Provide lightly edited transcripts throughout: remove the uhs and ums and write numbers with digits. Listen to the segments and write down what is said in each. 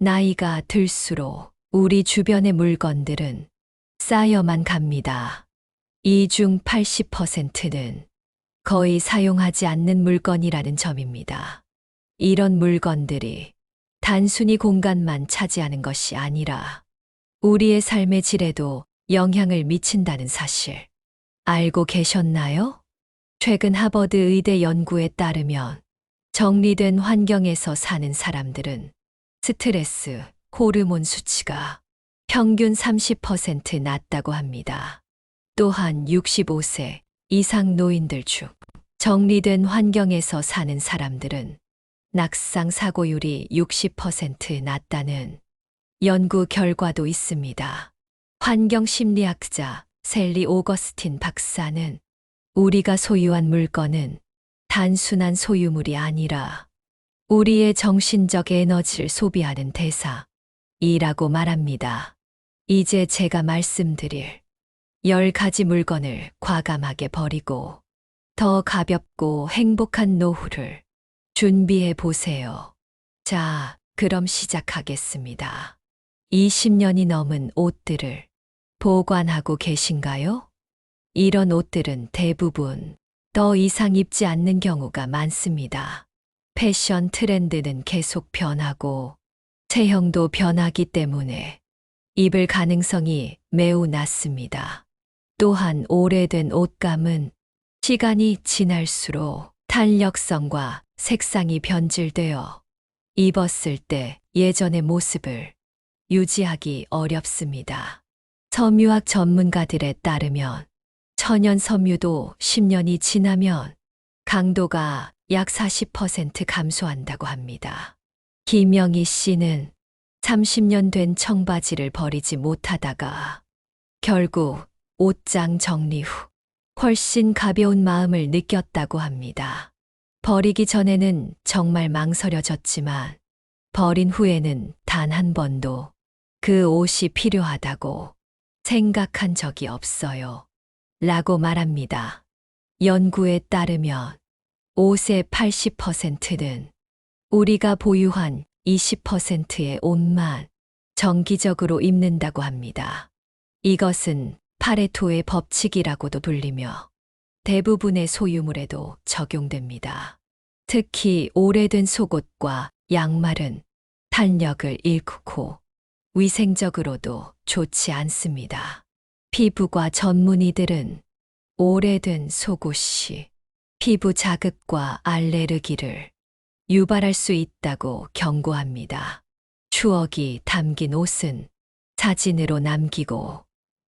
나이가 들수록 우리 주변의 물건들은 쌓여만 갑니다. 이 중 80%는 거의 사용하지 않는 물건이라는 점입니다. 이런 물건들이 단순히 공간만 차지하는 것이 아니라 우리의 삶의 질에도 영향을 미친다는 사실 알고 계셨나요? 최근 하버드 의대 연구에 따르면 정리된 환경에서 사는 사람들은 스트레스, 호르몬 수치가 평균 30% 낮다고 합니다. 또한 65세 이상 노인들 중 정리된 환경에서 사는 사람들은 낙상 사고율이 60% 낮다는 연구 결과도 있습니다. 환경심리학자 셀리 오거스틴 박사는 우리가 소유한 물건은 단순한 소유물이 아니라 우리의 정신적 에너지를 소비하는 대사이라고 말합니다. 이제 제가 말씀드릴 10가지 물건을 과감하게 버리고 더 가볍고 행복한 노후를 준비해 보세요. 자, 그럼 시작하겠습니다. 20년이 넘은 옷들을 보관하고 계신가요? 이런 옷들은 대부분 더 이상 입지 않는 경우가 많습니다. 패션 트렌드는 계속 변하고 체형도 변하기 때문에 입을 가능성이 매우 낮습니다. 또한 오래된 옷감은 시간이 지날수록 탄력성과 색상이 변질되어 입었을 때 예전의 모습을 유지하기 어렵습니다. 섬유학 전문가들에 따르면 천연 섬유도 10년이 지나면 강도가 약 40% 감소한다고 합니다. 김영희 씨는 30년 된 청바지를 버리지 못하다가 결국 옷장 정리 후 훨씬 가벼운 마음을 느꼈다고 합니다. 버리기 전에는 정말 망설여졌지만 버린 후에는 단 한 번도 그 옷이 필요하다고 생각한 적이 없어요. 라고 말합니다. 연구에 따르면 옷의 80%는 우리가 보유한 20%의 옷만 정기적으로 입는다고 합니다. 이것은 파레토의 법칙이라고도 불리며 대부분의 소유물에도 적용됩니다. 특히 오래된 속옷과 양말은 탄력을 잃고 위생적으로도 좋지 않습니다. 피부과 전문의들은 오래된 속옷이 피부 자극과 알레르기를 유발할 수 있다고 경고합니다. 추억이 담긴 옷은 사진으로 남기고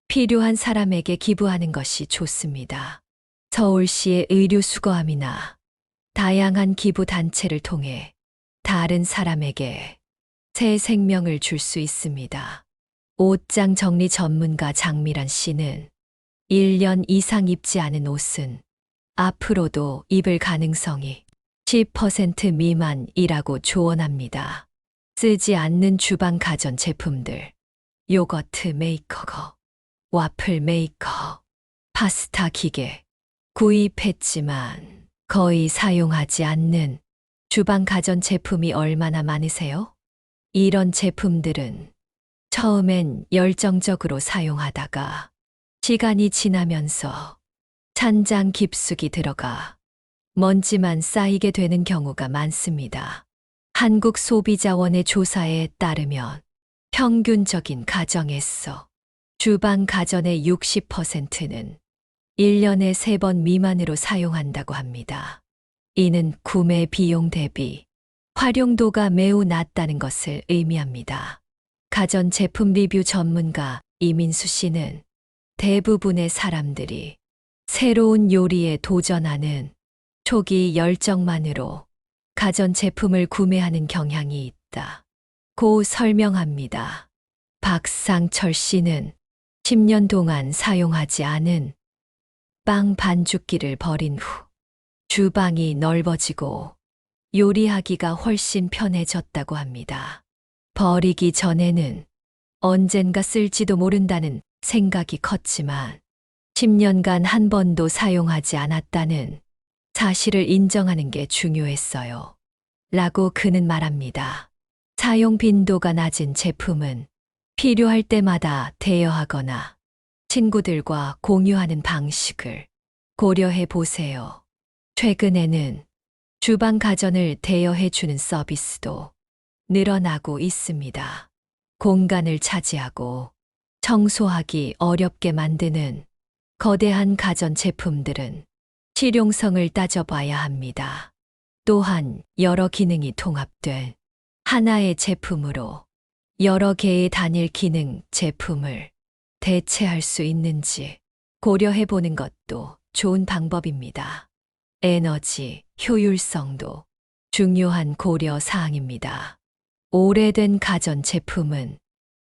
필요한 사람에게 기부하는 것이 좋습니다. 서울시의 의류수거함이나 다양한 기부 단체를 통해 다른 사람에게 새 생명을 줄 수 있습니다. 옷장 정리 전문가 장미란 씨는 1년 이상 입지 않은 옷은 앞으로도 입을 가능성이 10% 미만이라고 조언합니다. 쓰지 않는 주방 가전 제품들, 요거트 메이커, 와플 메이커, 파스타 기계, 구입했지만 거의 사용하지 않는 주방 가전 제품이 얼마나 많으세요? 이런 제품들은 처음엔 열정적으로 사용하다가 시간이 지나면서 찬장 깊숙이 들어가 먼지만 쌓이게 되는 경우가 많습니다. 한국소비자원의 조사에 따르면 평균적인 가정에서 주방 가전의 60%는 1년에 3번 미만으로 사용한다고 합니다. 이는 구매 비용 대비 활용도가 매우 낮다는 것을 의미합니다. 가전제품 리뷰 전문가 이민수 씨는 대부분의 사람들이 새로운 요리에 도전하는 초기 열정만으로 가전제품을 구매하는 경향이 있다고 설명합니다. 박상철 씨는 10년 동안 사용하지 않은 빵 반죽기를 버린 후 주방이 넓어지고 요리하기가 훨씬 편해졌다고 합니다. 버리기 전에는 언젠가 쓸지도 모른다는 생각이 컸지만 10년간 한 번도 사용하지 않았다는 사실을 인정하는 게 중요했어요. 라고 그는 말합니다. 사용 빈도가 낮은 제품은 필요할 때마다 대여하거나 친구들과 공유하는 방식을 고려해 보세요. 최근에는 주방 가전을 대여해 주는 서비스도 늘어나고 있습니다. 공간을 차지하고 청소하기 어렵게 만드는 거대한 가전 제품들은 실용성을 따져봐야 합니다. 또한 여러 기능이 통합된 하나의 제품으로 여러 개의 단일 기능 제품을 대체할 수 있는지 고려해 보는 것도 좋은 방법입니다. 에너지 효율성도 중요한 고려 사항입니다. 오래된 가전 제품은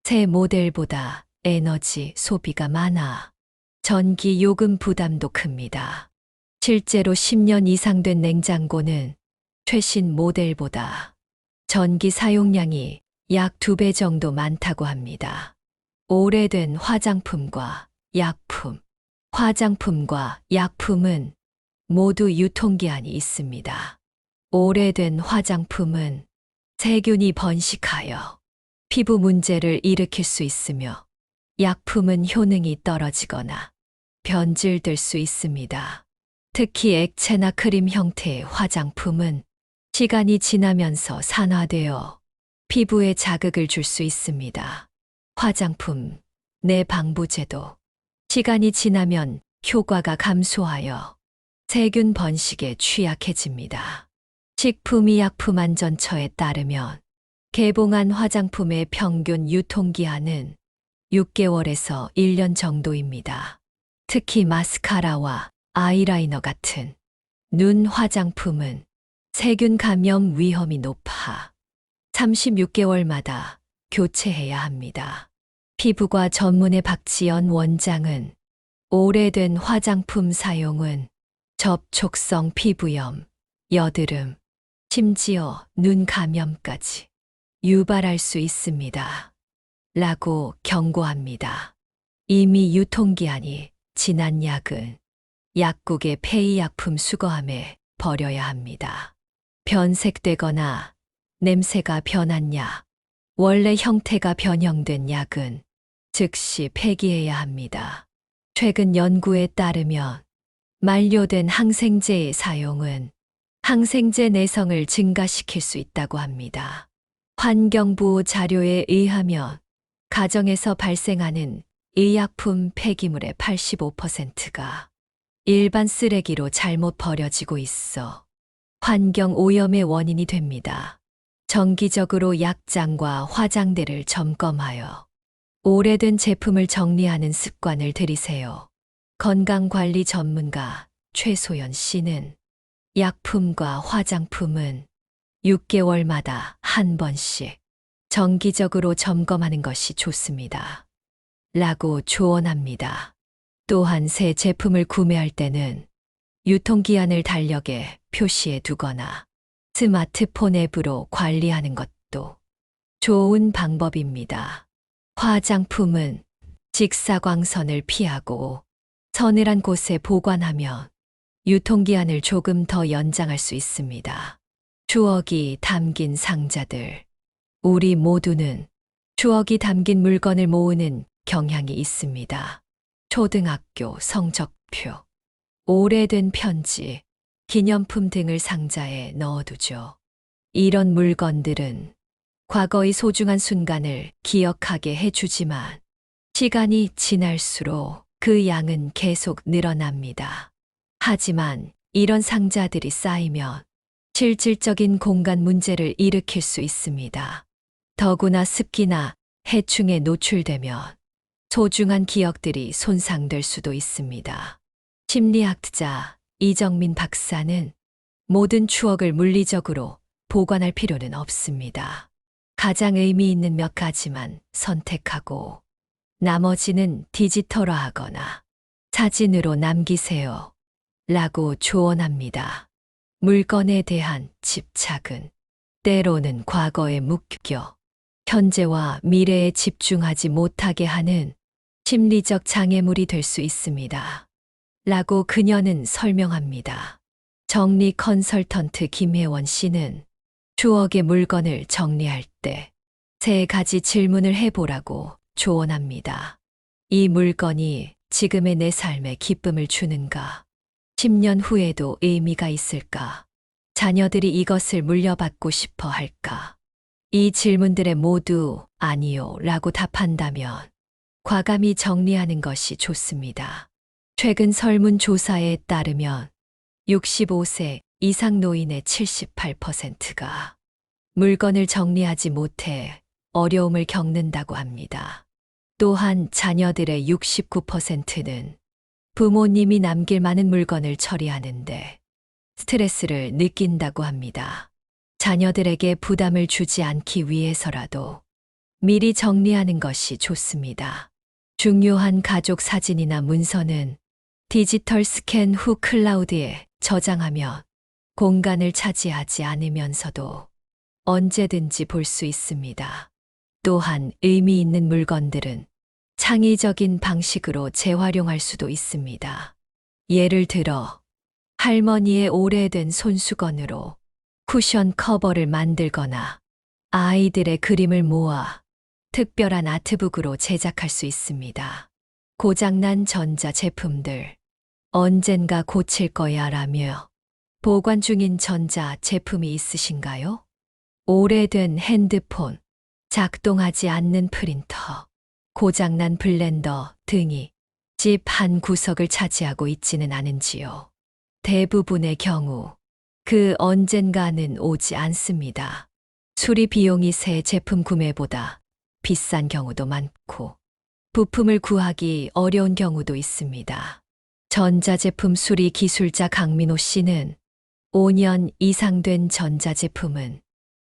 새 모델보다 에너지 소비가 많아 전기 요금 부담도 큽니다. 실제로 10년 이상 된 냉장고는 최신 모델보다 전기 사용량이 약 2배 정도 많다고 합니다. 오래된 화장품과 약품, 화장품과 약품은 모두 유통기한이 있습니다. 오래된 화장품은 세균이 번식하여 피부 문제를 일으킬 수 있으며 약품은 효능이 떨어지거나 변질될 수 있습니다. 특히 액체나 크림 형태의 화장품은 시간이 지나면서 산화되어 피부에 자극을 줄 수 있습니다. 화장품, 내방부제도 시간이 지나면 효과가 감소하여 세균 번식에 취약해집니다. 식품의약품안전처에 따르면 개봉한 화장품의 평균 유통기한은 6개월에서 1년 정도입니다. 특히 마스카라와 아이라이너 같은 눈 화장품은 세균 감염 위험이 높아 36개월마다 교체해야 합니다. 피부과 전문의 박지연 원장은 오래된 화장품 사용은 접촉성 피부염, 여드름, 심지어 눈 감염까지 유발할 수 있습니다. 라고 경고합니다. 이미 유통기한이 지난 약은 약국의 폐의약품 수거함에 버려야 합니다. 변색되거나 냄새가 변한 약, 원래 형태가 변형된 약은 즉시 폐기해야 합니다. 최근 연구에 따르면 만료된 항생제의 사용은 항생제 내성을 증가시킬 수 있다고 합니다. 환경부 자료에 의하면 가정에서 발생하는 의약품 폐기물의 85%가 일반 쓰레기로 잘못 버려지고 있어 환경 오염의 원인이 됩니다. 정기적으로 약장과 화장대를 점검하여 오래된 제품을 정리하는 습관을 들이세요. 건강관리 전문가 최소연 씨는 약품과 화장품은 6개월마다 한 번씩 정기적으로 점검하는 것이 좋습니다. 라고 조언합니다. 또한 새 제품을 구매할 때는 유통기한을 달력에 표시해 두거나 스마트폰 앱으로 관리하는 것도 좋은 방법입니다. 화장품은 직사광선을 피하고 서늘한 곳에 보관하면 유통기한을 조금 더 연장할 수 있습니다. 추억이 담긴 상자들. 우리 모두는 추억이 담긴 물건을 모으는 경향이 있습니다. 초등학교 성적표, 오래된 편지, 기념품 등을 상자에 넣어두죠. 이런 물건들은 과거의 소중한 순간을 기억하게 해주지만 시간이 지날수록 그 양은 계속 늘어납니다. 하지만 이런 상자들이 쌓이면 실질적인 공간 문제를 일으킬 수 있습니다. 더구나 습기나 해충에 노출되면 소중한 기억들이 손상될 수도 있습니다. 심리학자 이정민 박사는 모든 추억을 물리적으로 보관할 필요는 없습니다. 가장 의미 있는 몇 가지만 선택하고 나머지는 디지털화하거나 사진으로 남기세요. 라고 조언합니다. 물건에 대한 집착은 때로는 과거에 묶여 현재와 미래에 집중하지 못하게 하는 심리적 장애물이 될 수 있습니다. 라고 그녀는 설명합니다. 정리 컨설턴트 김혜원 씨는 추억의 물건을 정리할 때 3가지 질문을 해보라고 조언합니다. 이 물건이 지금의 내 삶에 기쁨을 주는가? 10년 후에도 의미가 있을까? 자녀들이 이것을 물려받고 싶어 할까? 이 질문들에 모두 아니요 라고 답한다면 과감히 정리하는 것이 좋습니다. 최근 설문조사에 따르면 65세 이상 노인의 78%가 물건을 정리하지 못해 어려움을 겪는다고 합니다. 또한 자녀들의 69%는 부모님이 남길 많은 물건을 처리하는데 스트레스를 느낀다고 합니다. 자녀들에게 부담을 주지 않기 위해서라도 미리 정리하는 것이 좋습니다. 중요한 가족 사진이나 문서는 디지털 스캔 후 클라우드에 저장하면 공간을 차지하지 않으면서도 언제든지 볼 수 있습니다. 또한 의미 있는 물건들은 창의적인 방식으로 재활용할 수도 있습니다. 예를 들어 할머니의 오래된 손수건으로 쿠션 커버를 만들거나 아이들의 그림을 모아 특별한 아트북으로 제작할 수 있습니다. 고장난 전자 제품들, 언젠가 고칠 거야 라며 보관 중인 전자 제품이 있으신가요? 오래된 핸드폰, 작동하지 않는 프린터, 고장난 블렌더 등이 집 한 구석을 차지하고 있지는 않은지요. 대부분의 경우 그 언젠가는 오지 않습니다. 수리 비용이 새 제품 구매보다 비싼 경우도 많고 부품을 구하기 어려운 경우도 있습니다. 전자제품 수리 기술자 강민호 씨는 5년 이상 된 전자제품은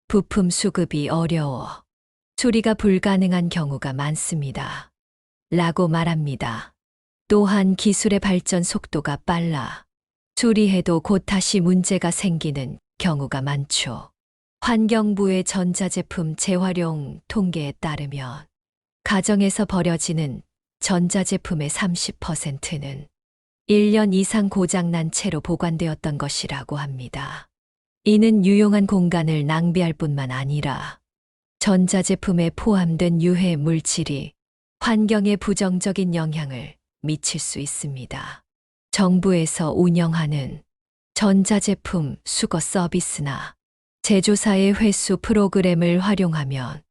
부품 수급이 어려워 수리가 불가능한 경우가 많습니다. 라고 말합니다. 또한 기술의 발전 속도가 빨라 수리해도 곧 다시 문제가 생기는 경우가 많죠. 환경부의 전자제품 재활용 통계에 따르면 가정에서 버려지는 전자제품의 30%는 1년 이상 고장난 채로 보관되었던 것이라고 합니다. 이는 유용한 공간을 낭비할 뿐만 아니라 전자제품에 포함된 유해 물질이 환경에 부정적인 영향을 미칠 수 있습니다. 정부에서 운영하는 전자제품 수거 서비스나 제조사의 회수 프로그램을 활용하면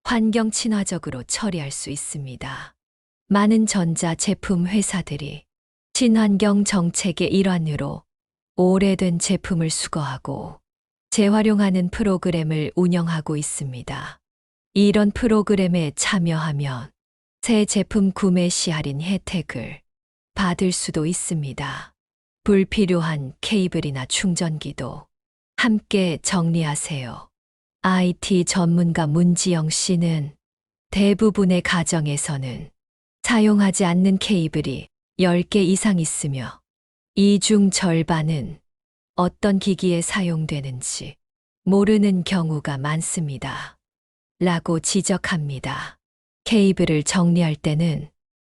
환경 친화적으로 처리할 수 있습니다. 많은 전자제품 회사들이 친환경 정책의 일환으로 오래된 제품을 수거하고 재활용하는 프로그램을 운영하고 있습니다. 이런 프로그램에 참여하면 새 제품 구매 시 할인 혜택을 받을 수도 있습니다. 불필요한 케이블이나 충전기도 함께 정리하세요. IT 전문가 문지영 씨는 대부분의 가정에서는 사용하지 않는 케이블이 10개 이상 있으며 이 중 절반은 어떤 기기에 사용되는지 모르는 경우가 많습니다. 라고 지적합니다. 케이블을 정리할 때는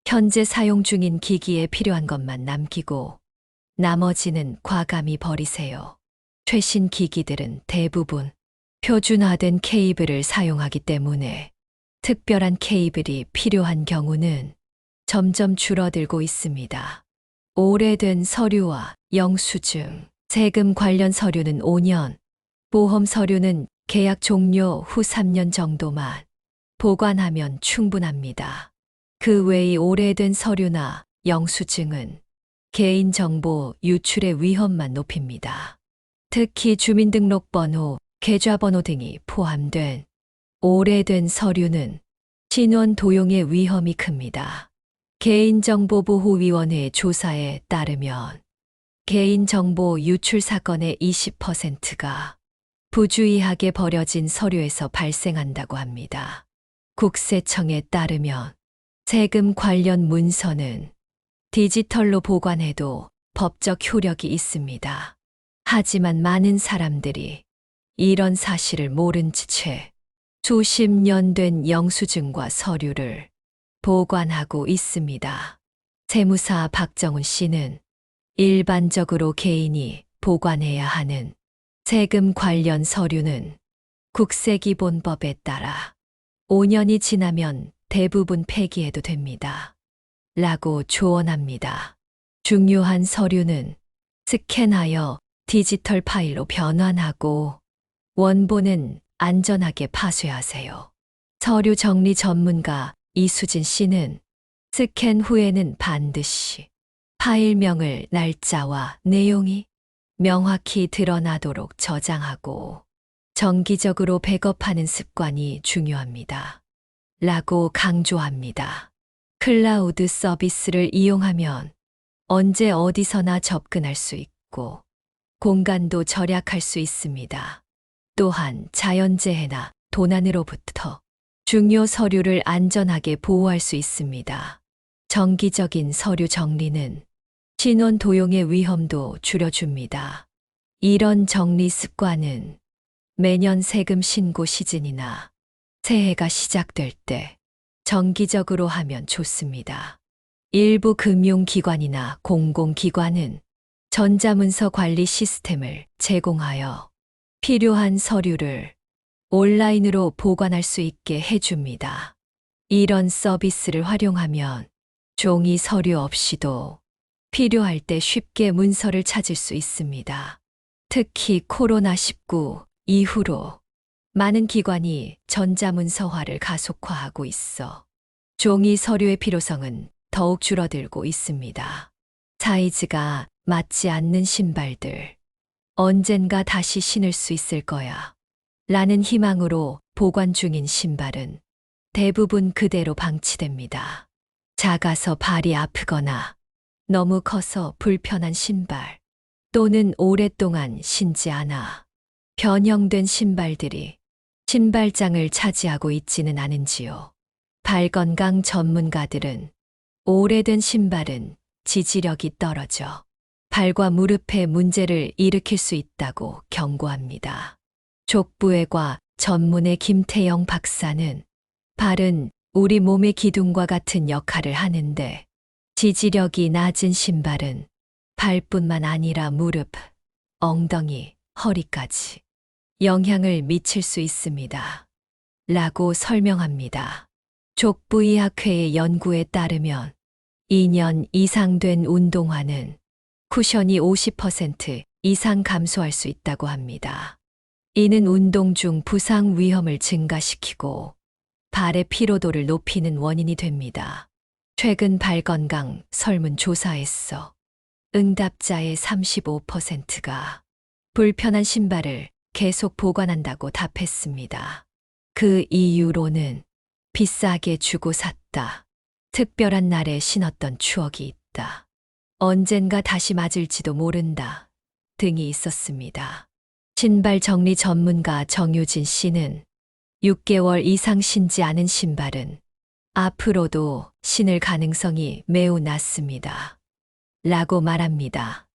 현재 사용 중인 기기에 필요한 것만 남기고 나머지는 과감히 버리세요. 최신 기기들은 대부분 표준화된 케이블을 사용하기 때문에 특별한 케이블이 필요한 경우는 점점 줄어들고 있습니다. 오래된 서류와 영수증, 세금 관련 서류는 5년, 보험 서류는 계약 종료 후 3년 정도만 보관하면 충분합니다. 그 외의 오래된 서류나 영수증은 개인정보 유출의 위험만 높입니다. 특히 주민등록번호, 계좌번호 등이 포함된 오래된 서류는 신원 도용의 위험이 큽니다. 개인정보보호위원회 조사에 따르면 개인정보 유출 사건의 20%가 부주의하게 버려진 서류에서 발생한다고 합니다. 국세청에 따르면 세금 관련 문서는 디지털로 보관해도 법적 효력이 있습니다. 하지만 많은 사람들이 이런 사실을 모른 채 수십 년 된 영수증과 서류를 보관하고 있습니다. 세무사 박정훈 씨는 일반적으로 개인이 보관해야 하는 세금 관련 서류는 국세기본법에 따라 5년이 지나면 대부분 폐기해도 됩니다. 라고 조언합니다. 중요한 서류는 스캔하여 디지털 파일로 변환하고 원본은 안전하게 파쇄하세요. 서류 정리 전문가 이수진 씨는 스캔 후에는 반드시 파일명을 날짜와 내용이 명확히 드러나도록 저장하고 정기적으로 백업하는 습관이 중요합니다. 라고 강조합니다. 클라우드 서비스를 이용하면 언제 어디서나 접근할 수 있고 공간도 절약할 수 있습니다. 또한 자연재해나 도난으로부터 중요 서류를 안전하게 보호할 수 있습니다. 정기적인 서류 정리는 신원 도용의 위험도 줄여줍니다. 이런 정리 습관은 매년 세금 신고 시즌이나 새해가 시작될 때 정기적으로 하면 좋습니다. 일부 금융기관이나 공공기관은 전자문서 관리 시스템을 제공하여 필요한 서류를 온라인으로 보관할 수 있게 해줍니다. 이런 서비스를 활용하면 종이 서류 없이도 필요할 때 쉽게 문서를 찾을 수 있습니다. 특히 코로나19 이후로 많은 기관이 전자문서화를 가속화하고 있어 종이 서류의 필요성은 더욱 줄어들고 있습니다. 사이즈가 맞지 않는 신발들, 언젠가 다시 신을 수 있을 거야. 라는 희망으로 보관 중인 신발은 대부분 그대로 방치됩니다. 작아서 발이 아프거나 너무 커서 불편한 신발 또는 오랫동안 신지 않아 변형된 신발들이 신발장을 차지하고 있지는 않은지요. 발건강 전문가들은 오래된 신발은 지지력이 떨어져 발과 무릎에 문제를 일으킬 수 있다고 경고합니다. 족부외과 전문의 김태영 박사는 발은 우리 몸의 기둥과 같은 역할을 하는데 지지력이 낮은 신발은 발뿐만 아니라 무릎, 엉덩이, 허리까지 영향을 미칠 수 있습니다. 라고 설명합니다. 족부의학회의 연구에 따르면 2년 이상 된 운동화는 쿠션이 50% 이상 감소할 수 있다고 합니다. 이는 운동 중 부상 위험을 증가시키고 발의 피로도를 높이는 원인이 됩니다. 최근 발건강 설문조사에서 응답자의 35%가 불편한 신발을 계속 보관한다고 답했습니다. 그 이유로는 비싸게 주고 샀다. 특별한 날에 신었던 추억이 있다. 언젠가 다시 맞을지도 모른다. 등이 있었습니다. 신발 정리 전문가 정유진 씨는 6개월 이상 신지 않은 신발은 앞으로도 신을 가능성이 매우 낮습니다. 라고 말합니다.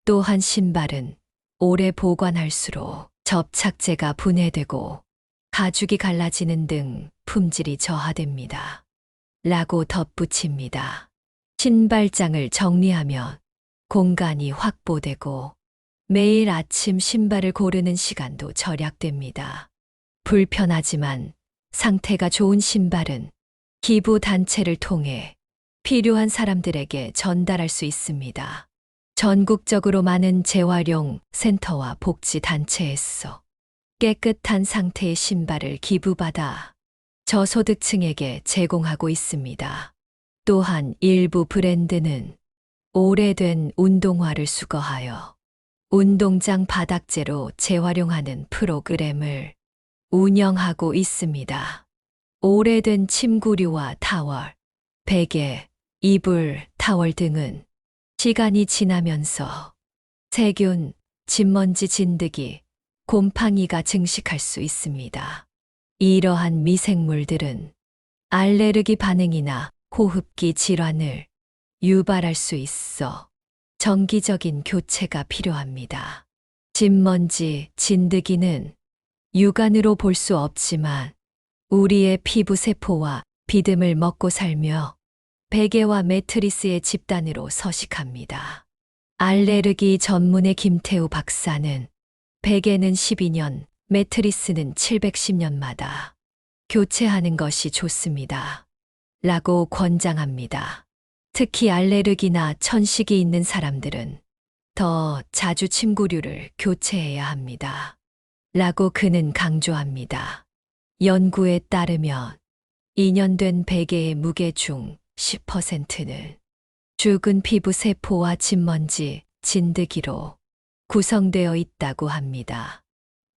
또한 신발은 오래 보관할수록 접착제가 분해되고 가죽이 갈라지는 등 품질이 저하됩니다. 라고 덧붙입니다. 신발장을 정리하면 공간이 확보되고 매일 아침 신발을 고르는 시간도 절약됩니다. 불편하지만 상태가 좋은 신발은 기부 단체를 통해 필요한 사람들에게 전달할 수 있습니다. 전국적으로 많은 재활용 센터와 복지 단체에서 깨끗한 상태의 신발을 기부받아 저소득층에게 제공하고 있습니다. 또한 일부 브랜드는 오래된 운동화를 수거하여 운동장 바닥재로 재활용하는 프로그램을 운영하고 있습니다. 오래된 침구류와 타월, 베개, 이불, 타월 등은 시간이 지나면서 세균, 진먼지 진드기, 곰팡이가 증식할 수 있습니다. 이러한 미생물들은 알레르기 반응이나 호흡기 질환을 유발할 수 있어 정기적인 교체가 필요합니다. 진먼지, 진드기는 육안으로 볼 수 없지만 우리의 피부 세포와 비듬을 먹고 살며 베개와 매트리스의 집단으로 서식합니다. 알레르기 전문의 김태우 박사는 베개는 12년 매트리스는 710년마다 교체하는 것이 좋습니다. 라고 권장합니다. 특히 알레르기나 천식이 있는 사람들은 더 자주 침구류를 교체해야 합니다. 라고 그는 강조합니다. 연구에 따르면 2년 된 베개의 무게 중 10%는 죽은 피부 세포와 진먼지, 진드기로 구성되어 있다고 합니다.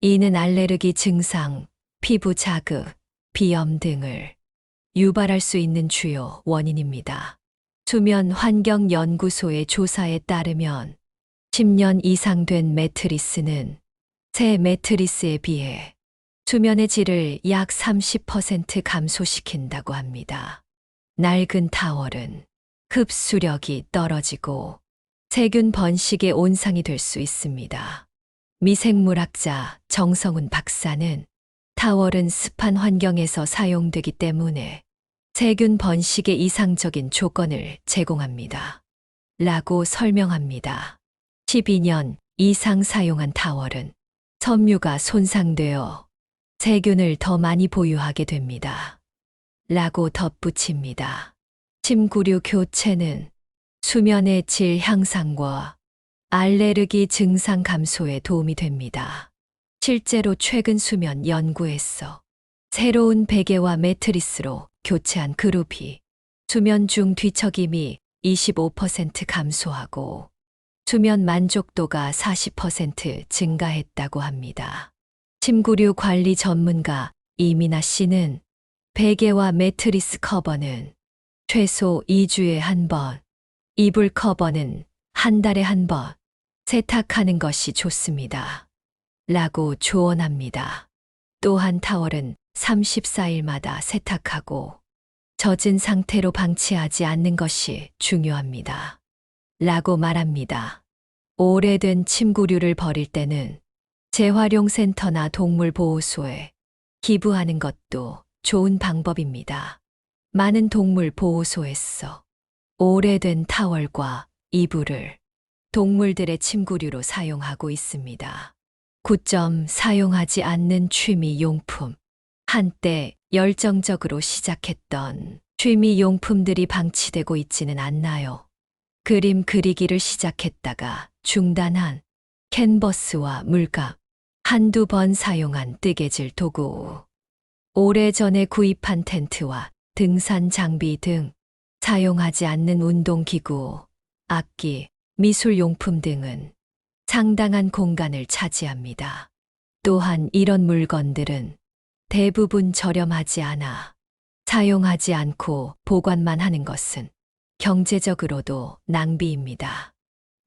이는 알레르기 증상, 피부 자극, 비염 등을 유발할 수 있는 주요 원인입니다. 수면 환경 연구소의 조사에 따르면 10년 이상 된 매트리스는 새 매트리스에 비해 수면의 질을 약 30% 감소시킨다고 합니다. 낡은 타월은 흡수력이 떨어지고 세균 번식의 온상이 될 수 있습니다. 미생물학자 정성훈 박사는 타월은 습한 환경에서 사용되기 때문에 세균 번식의 이상적인 조건을 제공합니다. 라고 설명합니다. 12년 이상 사용한 타월은 섬유가 손상되어 세균을 더 많이 보유하게 됩니다. 라고 덧붙입니다. 침구류 교체는 수면의 질 향상과 알레르기 증상 감소에 도움이 됩니다. 실제로 최근 수면 연구에서 새로운 베개와 매트리스로 교체한 그룹이 수면 중 뒤척임이 25% 감소하고 수면 만족도가 40% 증가했다고 합니다. 침구류 관리 전문가 이민아 씨는 베개와 매트리스 커버는 최소 2주에 한 번, 이불 커버는 한 달에 한 번 세탁하는 것이 좋습니다. 라고 조언합니다. 또한 타월은 34일마다 세탁하고 젖은 상태로 방치하지 않는 것이 중요합니다. 라고 말합니다. 오래된 침구류를 버릴 때는 재활용센터나 동물보호소에 기부하는 것도 좋은 방법입니다. 많은 동물보호소에서 오래된 타월과 이불을 동물들의 침구류로 사용하고 있습니다. 9점 사용하지 않는 취미용품. 한때 열정적으로 시작했던 취미용품들이 방치되고 있지는 않나요? 그림 그리기를 시작했다가 중단한 캔버스와 물감, 한두 번 사용한 뜨개질 도구, 오래전에 구입한 텐트와 등산 장비 등 사용하지 않는 운동기구, 악기, 미술용품 등은 상당한 공간을 차지합니다. 또한 이런 물건들은 대부분 저렴하지 않아 사용하지 않고 보관만 하는 것은 경제적으로도 낭비입니다.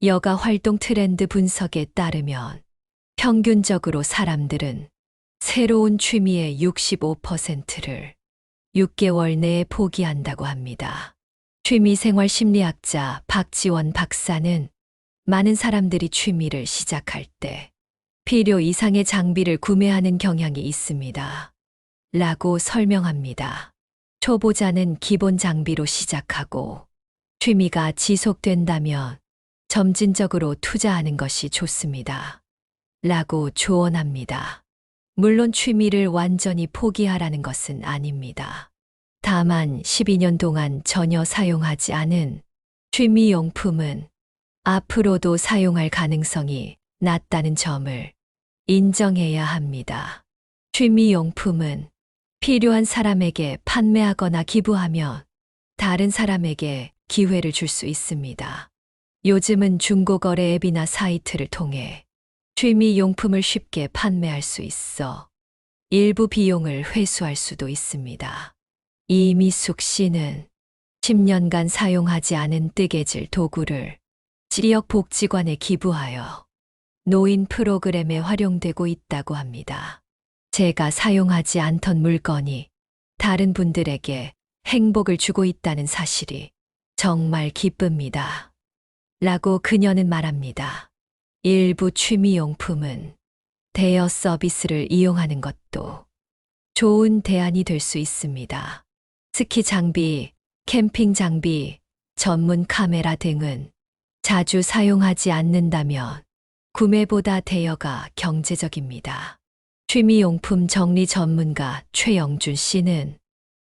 여가 활동 트렌드 분석에 따르면 평균적으로 사람들은 새로운 취미의 65%를 6개월 내에 포기한다고 합니다. 취미생활 심리학자 박지원 박사는 많은 사람들이 취미를 시작할 때 필요 이상의 장비를 구매하는 경향이 있습니다. 라고 설명합니다. 초보자는 기본 장비로 시작하고 취미가 지속된다면 점진적으로 투자하는 것이 좋습니다. 라고 조언합니다. 물론 취미를 완전히 포기하라는 것은 아닙니다. 다만 12년 동안 전혀 사용하지 않은 취미용품은 앞으로도 사용할 가능성이 낮다는 점을 인정해야 합니다. 취미용품은 필요한 사람에게 판매하거나 기부하면 다른 사람에게 기회를 줄 수 있습니다. 요즘은 중고거래 앱이나 사이트를 통해 취미용품을 쉽게 판매할 수 있어 일부 비용을 회수할 수도 있습니다. 이미숙 씨는 10년간 사용하지 않은 뜨개질 도구를 지역복지관에 기부하여 노인 프로그램에 활용되고 있다고 합니다. 제가 사용하지 않던 물건이 다른 분들에게 행복을 주고 있다는 사실이 정말 기쁩니다. 라고 그녀는 말합니다. 일부 취미용품은 대여 서비스를 이용하는 것도 좋은 대안이 될 수 있습니다. 스키 장비, 캠핑 장비, 전문 카메라 등은 자주 사용하지 않는다면 구매보다 대여가 경제적입니다. 취미용품 정리 전문가 최영준 씨는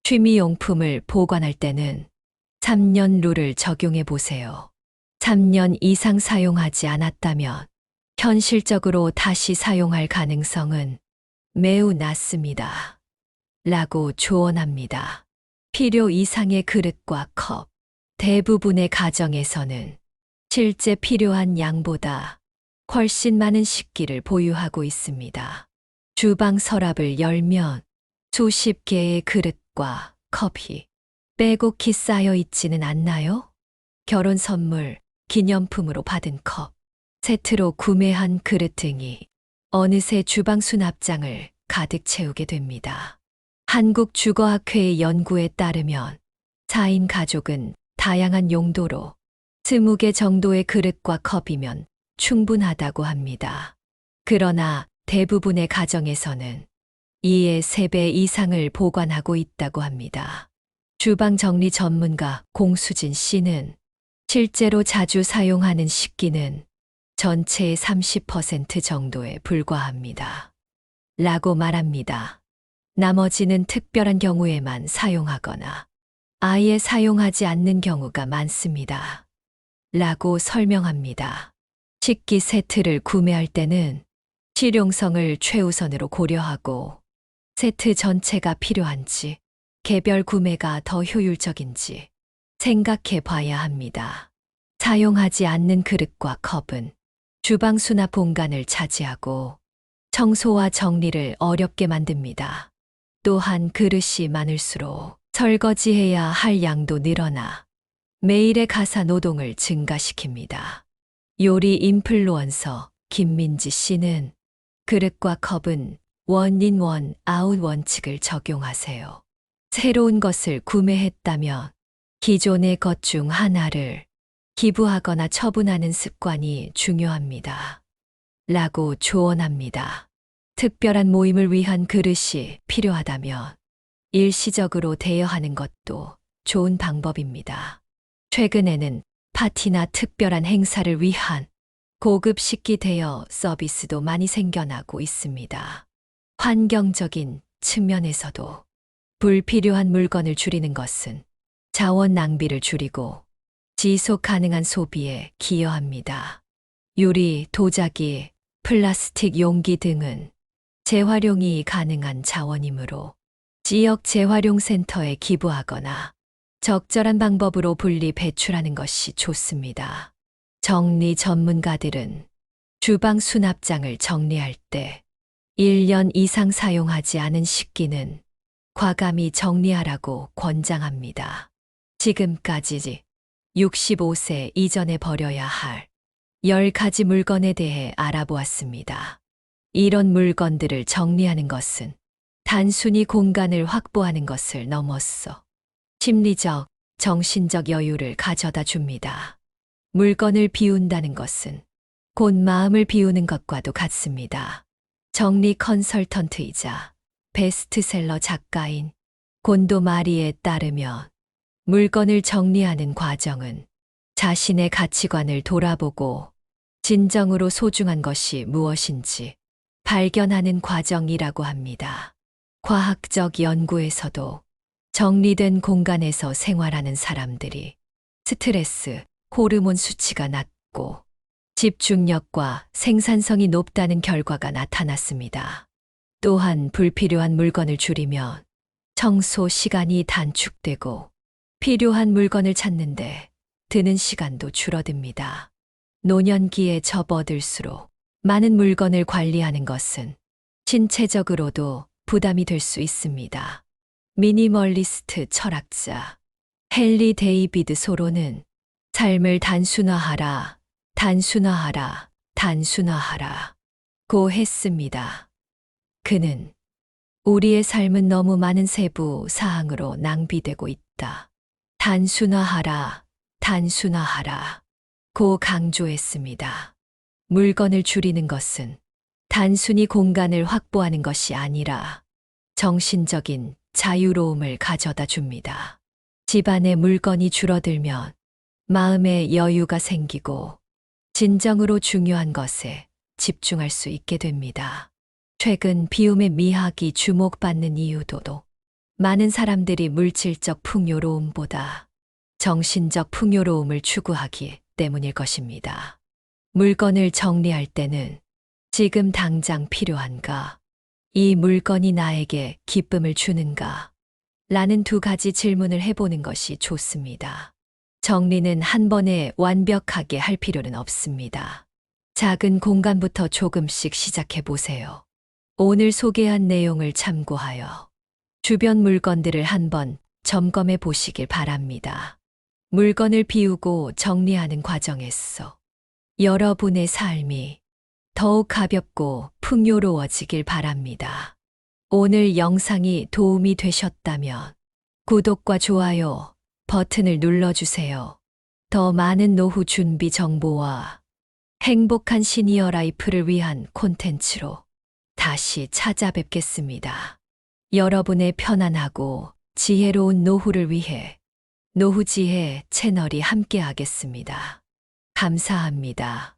취미용품을 보관할 때는 3년 룰을 적용해 보세요. 3년 이상 사용하지 않았다면 현실적으로 다시 사용할 가능성은 매우 낮습니다. 라고 조언합니다. 필요 이상의 그릇과 컵. 대부분의 가정에서는 실제 필요한 양보다 훨씬 많은 식기를 보유하고 있습니다. 주방 서랍을 열면 수십 개의 그릇과 컵이 빼곡히 쌓여 있지는 않나요? 결혼 선물, 기념품으로 받은 컵, 세트로 구매한 그릇 등이 어느새 주방 수납장을 가득 채우게 됩니다. 한국주거학회의 연구에 따르면 4인 가족은 다양한 용도로 20개 정도의 그릇과 컵이면 충분하다고 합니다. 그러나 대부분의 가정에서는 이의 3배 이상을 보관하고 있다고 합니다. 주방 정리 전문가 공수진 씨는 실제로 자주 사용하는 식기는 전체의 30% 정도에 불과합니다. 라고 말합니다. 나머지는 특별한 경우에만 사용하거나 아예 사용하지 않는 경우가 많습니다. 라고 설명합니다. 식기 세트를 구매할 때는 실용성을 최우선으로 고려하고 세트 전체가 필요한지 개별 구매가 더 효율적인지 생각해 봐야 합니다. 사용하지 않는 그릇과 컵은 주방 수납 공간을 차지하고 청소와 정리를 어렵게 만듭니다. 또한 그릇이 많을수록 설거지해야 할 양도 늘어나 매일의 가사 노동을 증가시킵니다. 요리 인플루언서 김민지 씨는 그릇과 컵은 원인 원 아웃 원칙을 적용하세요. 새로운 것을 구매했다면 기존의 것 중 하나를 기부하거나 처분하는 습관이 중요합니다. 라고 조언합니다. 특별한 모임을 위한 그릇이 필요하다면 일시적으로 대여하는 것도 좋은 방법입니다. 최근에는 파티나 특별한 행사를 위한 고급 식기 대여 서비스도 많이 생겨나고 있습니다. 환경적인 측면에서도 불필요한 물건을 줄이는 것은 자원 낭비를 줄이고 지속 가능한 소비에 기여합니다. 유리, 도자기, 플라스틱 용기 등은 재활용이 가능한 자원이므로 지역 재활용 센터에 기부하거나 적절한 방법으로 분리 배출하는 것이 좋습니다. 정리 전문가들은 주방 수납장을 정리할 때 1년 이상 사용하지 않은 식기는 과감히 정리하라고 권장합니다. 지금까지 65세 이전에 버려야 할 10가지 물건에 대해 알아보았습니다. 이런 물건들을 정리하는 것은 단순히 공간을 확보하는 것을 넘어서 심리적, 정신적 여유를 가져다 줍니다. 물건을 비운다는 것은 곧 마음을 비우는 것과도 같습니다. 정리 컨설턴트이자 베스트셀러 작가인 곤도 마리에 따르면 물건을 정리하는 과정은 자신의 가치관을 돌아보고 진정으로 소중한 것이 무엇인지 발견하는 과정이라고 합니다. 과학적 연구에서도 정리된 공간에서 생활하는 사람들이 스트레스, 호르몬 수치가 낮고 집중력과 생산성이 높다는 결과가 나타났습니다. 또한 불필요한 물건을 줄이면 청소 시간이 단축되고 필요한 물건을 찾는데 드는 시간도 줄어듭니다. 노년기에 접어들수록 많은 물건을 관리하는 것은 신체적으로도 부담이 될 수 있습니다. 미니멀리스트 철학자 헨리 데이비드 소로는 삶을 단순화하라, 단순화하라, 단순화하라 고 했습니다. 그는 우리의 삶은 너무 많은 세부 사항으로 낭비되고 있다. 단순화하라, 단순화하라 고 강조했습니다. 물건을 줄이는 것은 단순히 공간을 확보하는 것이 아니라 정신적인 자유로움을 가져다 줍니다. 집안의 물건이 줄어들면 마음의 여유가 생기고 진정으로 중요한 것에 집중할 수 있게 됩니다. 최근 비움의 미학이 주목받는 이유도 많은 사람들이 물질적 풍요로움보다 정신적 풍요로움을 추구하기 때문일 것입니다. 물건을 정리할 때는 지금 당장 필요한가? 이 물건이 나에게 기쁨을 주는가? 라는 두 가지 질문을 해보는 것이 좋습니다. 정리는 한 번에 완벽하게 할 필요는 없습니다. 작은 공간부터 조금씩 시작해 보세요. 오늘 소개한 내용을 참고하여 주변 물건들을 한번 점검해 보시길 바랍니다. 물건을 비우고 정리하는 과정에서 여러분의 삶이 더욱 가볍고 풍요로워지길 바랍니다. 오늘 영상이 도움이 되셨다면 구독과 좋아요 버튼을 눌러주세요. 더 많은 노후 준비 정보와 행복한 시니어 라이프를 위한 콘텐츠로 다시 찾아뵙겠습니다. 여러분의 편안하고 지혜로운 노후를 위해 노후지혜 채널이 함께하겠습니다. 감사합니다.